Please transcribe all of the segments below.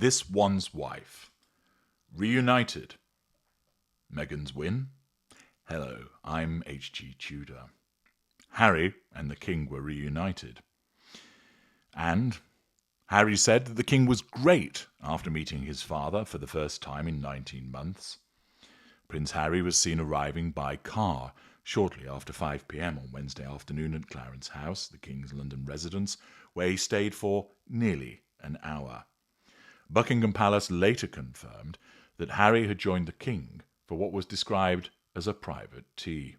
This One's Wife. Reunited. Meghan's win. Hello, I'm H.G. Tudor. Harry and the King were reunited. And Harry said that the King was great after meeting his father for the first time in 19 months. Prince Harry was seen arriving by car shortly after 5 p.m. on Wednesday afternoon at Clarence House, the King's London residence, where he stayed for nearly an hour. Buckingham Palace later confirmed that Harry had joined the King for what was described as a private tea.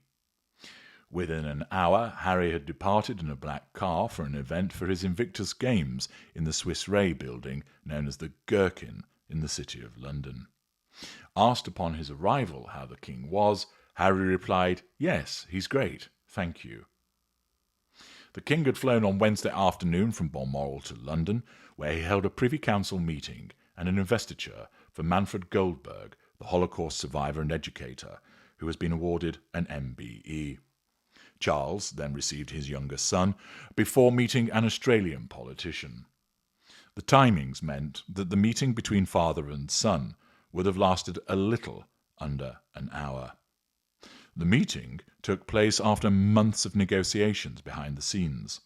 Within an hour, Harry had departed in a black car for an event for his Invictus Games in the Swiss Re building known as the Gherkin in the City of London. Asked upon his arrival how the King was, Harry replied, "Yes, he's great, thank you." The King had flown on Wednesday afternoon from Balmoral to London, where he held a Privy Council meeting and an investiture for Manfred Goldberg, the Holocaust survivor and educator, who has been awarded an MBE. Charles then received his younger son before meeting an Australian politician. The timings meant that the meeting between father and son would have lasted a little under an hour. The meeting took place after months of negotiations behind the scenes.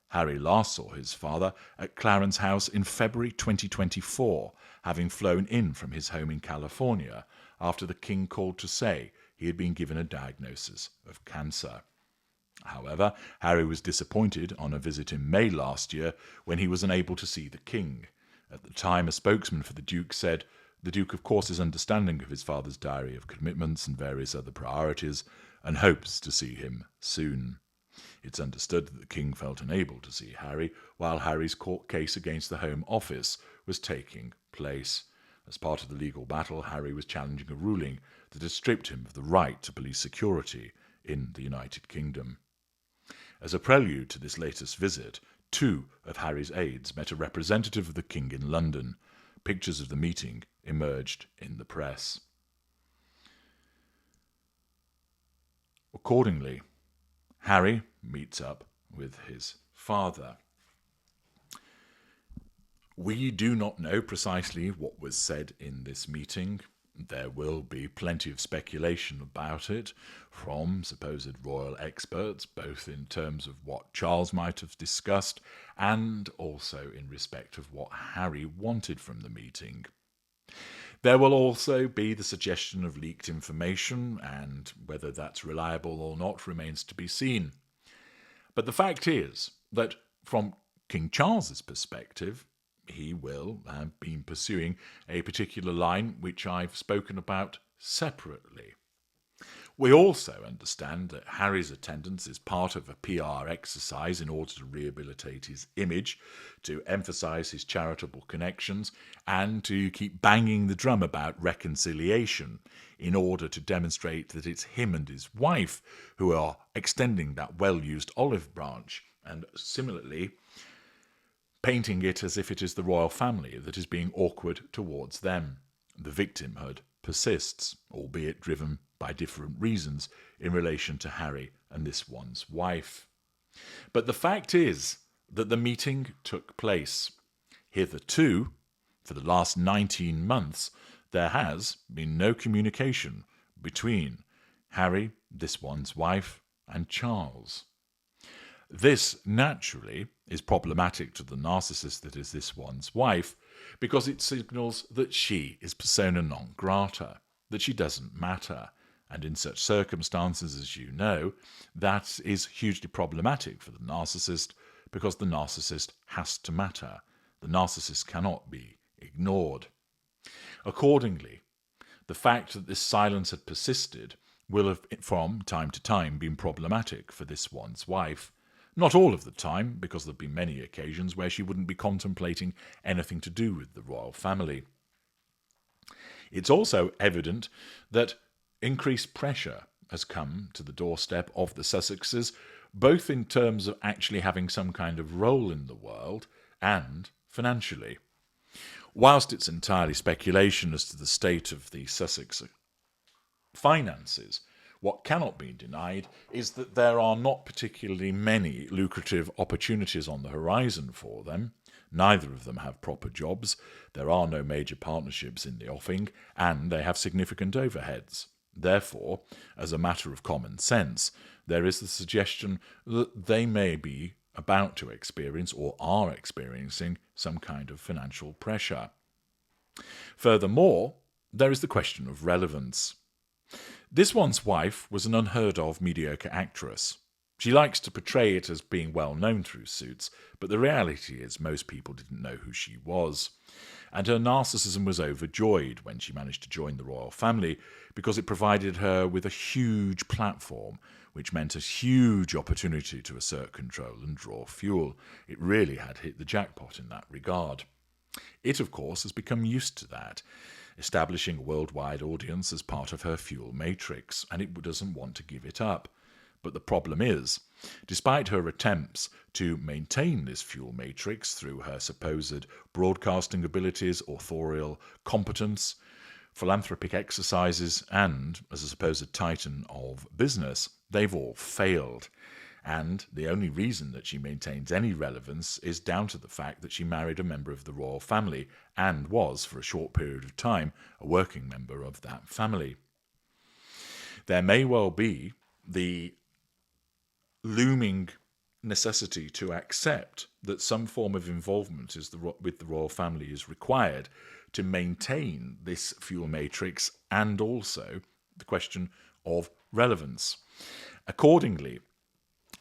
Harry last saw his father at Clarence House in February 2024, having flown in from his home in California after the King called to say he had been given a diagnosis of cancer. However, Harry was disappointed on a visit in May last year when he was unable to see the King. At the time, a spokesman for the Duke said, "The Duke, of course, is understanding of his father's diary of commitments and various other priorities, and hopes to see him soon." It's understood that the King felt unable to see Harry while Harry's court case against the Home Office was taking place. As part of the legal battle, Harry was challenging a ruling that had stripped him of the right to police security in the United Kingdom. As a prelude to this latest visit, 2 of Harry's aides met a representative of the King in London. Pictures of the meeting emerged in the press. Accordingly, Harry meets up with his father. We do not know precisely what was said in this meeting. There will be plenty of speculation about it from supposed royal experts, both in terms of what Charles might have discussed and also in respect of what Harry wanted from the meeting. There will also be the suggestion of leaked information, and whether that's reliable or not remains to be seen. But the fact is that from King Charles's perspective, he will have been pursuing a particular line which I've spoken about separately. We also understand that Harry's attendance is part of a PR exercise in order to rehabilitate his image, to emphasise his charitable connections, and to keep banging the drum about reconciliation in order to demonstrate that it's him and his wife who are extending that well-used olive branch, and similarly painting it as if it is the royal family that is being awkward towards them. The victimhood persists, albeit driven by different reasons in relation to Harry and this one's wife. But the fact is that the meeting took place. Hitherto, for the last 19 months, there has been no communication between Harry, this one's wife, and Charles. This, naturally, is problematic to the narcissist that is this one's wife, because it signals that she is persona non grata, that she doesn't matter. And in such circumstances, as you know, that is hugely problematic for the narcissist, because the narcissist has to matter. The narcissist cannot be ignored. Accordingly, the fact that this silence had persisted will have, from time to time, been problematic for this one's wife. Not all of the time, because there have been many occasions where she wouldn't be contemplating anything to do with the royal family. It's also evident that increased pressure has come to the doorstep of the Sussexes, both in terms of actually having some kind of role in the world and financially. Whilst it's entirely speculation as to the state of the Sussex finances, what cannot be denied is that there are not particularly many lucrative opportunities on the horizon for them, Neither of them have proper jobs, there are no major partnerships in the offing, and they have significant overheads. Therefore, as a matter of common sense, there is the suggestion that they may be about to experience or are experiencing some kind of financial pressure. Furthermore, there is the question of relevance. This one's wife was an unheard of mediocre actress. She likes to portray it as being well known through Suits, but the reality is most people didn't know who she was. And her narcissism was overjoyed when she managed to join the royal family because it provided her with a huge platform, which meant a huge opportunity to assert control and draw fuel. It really had hit the jackpot in that regard. It, of course, has become used to that, establishing a worldwide audience as part of her fuel matrix, and it doesn't want to give it up. But the problem is, despite her attempts to maintain this fuel matrix through her supposed broadcasting abilities, authorial competence, philanthropic exercises, and as a supposed titan of business, they've all failed. And the only reason that she maintains any relevance is down to the fact that she married a member of the royal family and was, for a short period of time, a working member of that family. There may well be the looming necessity to accept that some form of involvement with the royal family is required to maintain this fuel matrix, and also the question of relevance. Accordingly,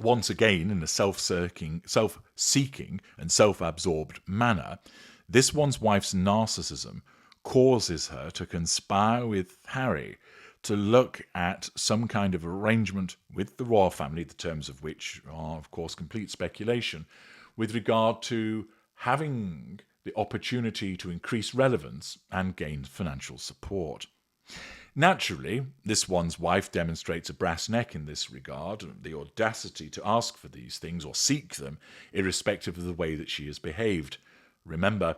once again, in a self-seeking and self-absorbed manner, this one's wife's narcissism causes her to conspire with Harry to look at some kind of arrangement with the royal family, the terms of which are, of course, complete speculation, with regard to having the opportunity to increase relevance and gain financial support. Naturally, this one's wife demonstrates a brass neck in this regard, the audacity to ask for these things or seek them, irrespective of the way that she has behaved. Remember,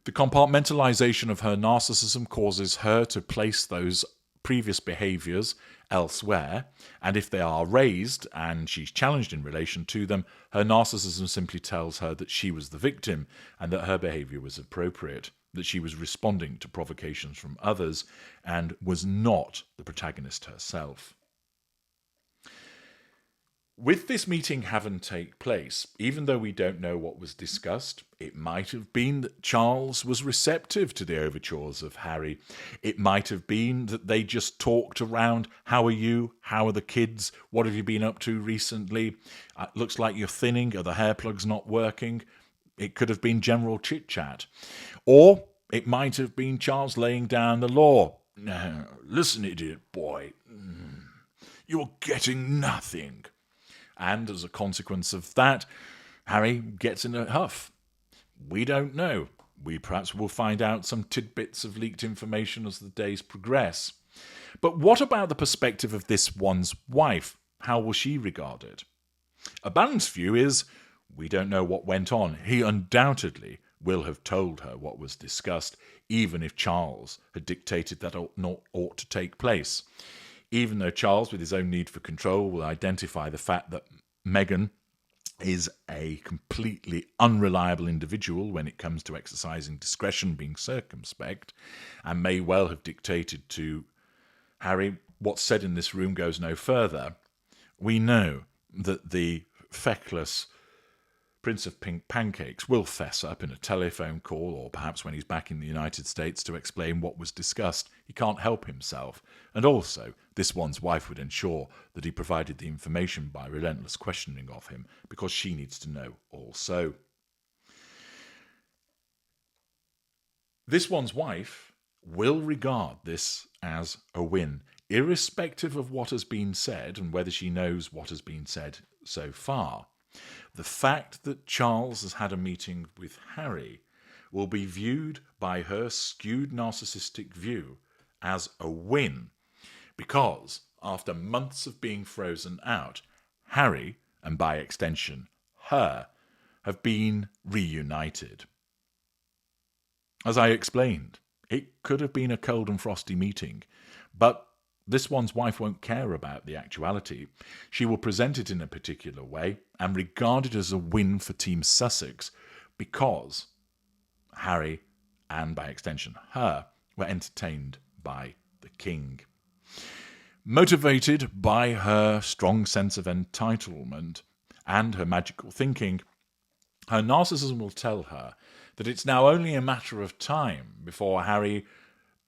the compartmentalization of her narcissism causes her to place those previous behaviours elsewhere, and if they are raised and she's challenged in relation to them, her narcissism simply tells her that she was the victim and that her behaviour was appropriate, that she was responding to provocations from others and was not the protagonist herself. With this meeting having taken place, even though we don't know what was discussed, it might have been that Charles was receptive to the overtures of Harry. It might have been that they just talked around, how are you? How are the kids? What have you been up to recently? Looks like you're thinning. Are the hair plugs not working? It could have been general chit-chat. Or it might have been Charles laying down the law. "Now, listen, idiot boy, you're getting nothing." And as a consequence of that, Harry gets in a huff. We don't know. We perhaps will find out some tidbits of leaked information as the days progress. But what about the perspective of this one's wife? How will she regard it? A balanced view is, we don't know what went on. He undoubtedly will have told her what was discussed, even if Charles had dictated that ought to take place. Even though Charles, with his own need for control, will identify the fact that Meghan is a completely unreliable individual when it comes to exercising discretion, being circumspect, and may well have dictated to Harry, what's said in this room goes no further. We know that the feckless Prince of Pink Pancakes will fess up in a telephone call, or perhaps when he's back in the United States, to explain what was discussed. He can't help himself. And also, this one's wife would ensure that he provided the information by relentless questioning of him, because she needs to know also. This one's wife will regard this as a win, irrespective of what has been said and whether she knows what has been said so far. The fact that Charles has had a meeting with Harry will be viewed by her skewed narcissistic view as a win, because after months of being frozen out, Harry, and by extension her, have been reunited. As I explained, it could have been a cold and frosty meeting, but this one's wife won't care about the actuality. She will present it in a particular way and regard it as a win for Team Sussex, because Harry, and by extension her, were entertained by the king. Motivated by her strong sense of entitlement and her magical thinking, her narcissism will tell her that it's now only a matter of time before Harry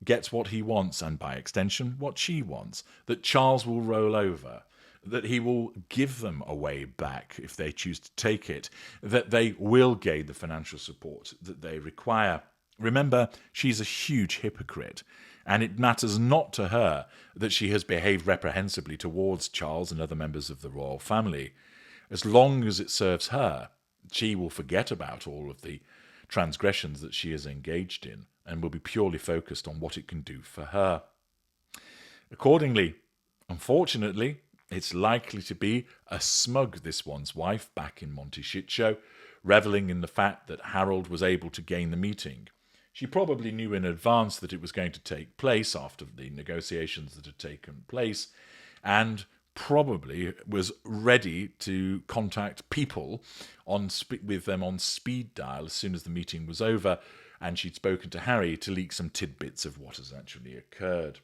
gets what he wants, and by extension what she wants, that Charles will roll over, that he will give them a way back if they choose to take it, that they will gain the financial support that they require. Remember, she's a huge hypocrite, and it matters not to her that she has behaved reprehensibly towards Charles and other members of the royal family. As long as it serves her, she will forget about all of the transgressions that she is engaged in and will be purely focused on what it can do for her. Accordingly, unfortunately, it's likely to be a smug this one's wife back in Monty Shitshow, revelling in the fact that Harold was able to gain the meeting. She probably knew in advance that it was going to take place after the negotiations that had taken place, and probably was ready to contact people with them on speed dial as soon as the meeting was over, and she'd spoken to Harry to leak some tidbits of what has actually occurred.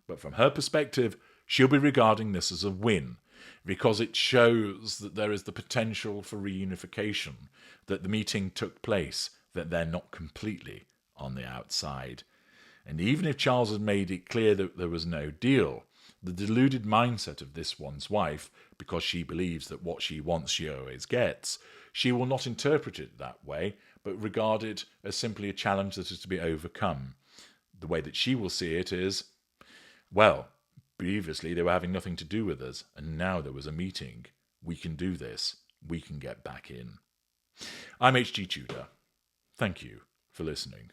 But from her perspective, she'll be regarding this as a win, because it shows that there is the potential for reunification, that the meeting took place, that they're not completely on the outside. And even if Charles had made it clear that there was no deal, the deluded mindset of this one's wife, because she believes that what she wants she always gets, she will not interpret it that way, but regard it as simply a challenge that is to be overcome. The way that she will see it is, well, previously they were having nothing to do with us, and now there was a meeting. We can do this. We can get back in. I'm H.G. Tudor. Thank you for listening.